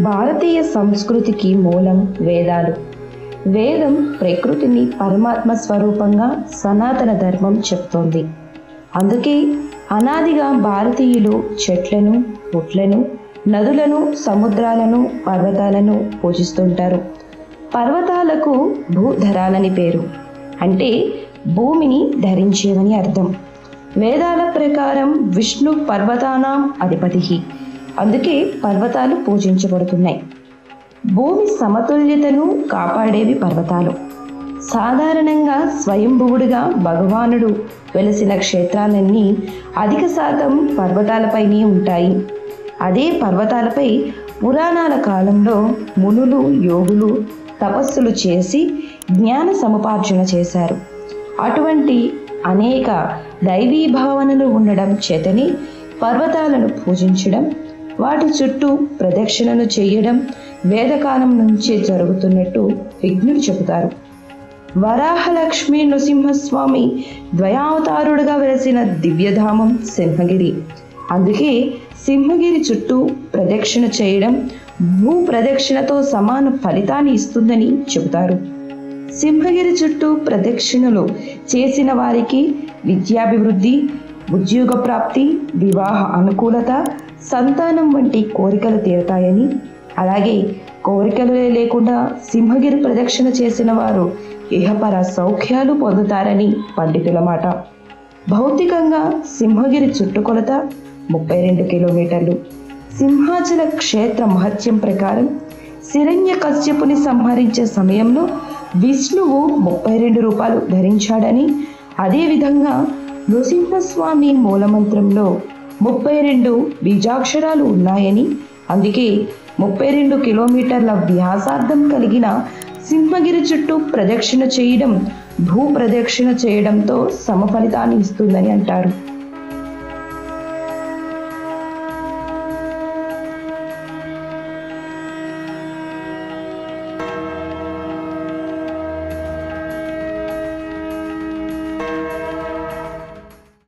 భారతీయ సంస్కృతికి మూలం వేదాలు. వేదం ప్రకృతిని పరమాత్మ స్వరూపంగా సనాతన ధర్మం చెప్తోంది. అందుకే అనాదిగా భారతీయులు చెట్లను, పుట్లను, నదులను, సముద్రాలను, పర్వతాలను పూజిస్తుంటారు. పర్వతాలకు భూధరాలని పేరు, అంటే భూమిని ధరించేవని అర్థం. వేదాల ప్రకారం విష్ణు పర్వతానాం అధిపతి, అందుకే పర్వతాలు పూజించబడుతున్నాయి. భూమి సమతుల్యతను కాపాడేవి పర్వతాలు. సాధారణంగా స్వయంభువుడిగా భగవానుడు వెలసిన క్షేత్రాలన్నీ అధిక శాతం పర్వతాలపైనే ఉంటాయి. అదే పర్వతాలపై పురాణాల కాలంలో మునులు, యోగులు తపస్సులు చేసి జ్ఞాన సముపార్జన చేశారు. అటువంటి అనేక దైవీ భావనలు ఉండడం చేతని పర్వతాలను పూజించడం, వాటి చుట్టూ ప్రదక్షిణలు చేయడం వేదకాలం నుంచే జరుగుతున్నట్టు విజ్ఞులు చెబుతారు. వరాహలక్ష్మి నృసింహస్వామి ద్వయావతారుడుగా వెలసిన దివ్యధామం సింహగిరి. అందుకే సింహగిరి చుట్టూ ప్రదక్షిణ చేయడం భూ ప్రదక్షిణతో సమాన ఫలితాన్ని ఇస్తుందని చెబుతారు. సింహగిరి చుట్టూ ప్రదక్షిణలు చేసిన వారికి విద్యాభివృద్ధి, ఉద్యోగ ప్రాప్తి, వివాహ అనుకూలత, సంతానం వంటి కోరికలు తీరుతాయని, అలాగే కోరికలు లేకుండా సింహగిరి ప్రదక్షిణ చేసిన వారు ఇహపర సౌఖ్యాలు పొందుతారని పండితుల మాట. భౌతికంగా సింహగిరి చుట్టుకొలత 32 కిలోమీటర్లు. సింహాచల క్షేత్ర మహత్యం ప్రకారం హిరణ్య కశ్యపుని సంహరించే సమయంలో విష్ణువు 32 రూపాలు ధరించాడని, అదేవిధంగా నృసింహస్వామి మూలమంత్రంలో 32 బీజాక్షరాలు ఉన్నాయని, అందుకే 32 కిలోమీటర్ల వ్యాసార్థం కలిగిన సింహగిరి చుట్టూ ప్రదక్షిణ చేయడం భూ ప్రదక్షిణ చేయడంతో సమఫలితాన్ని ఇస్తుందని అంటారు.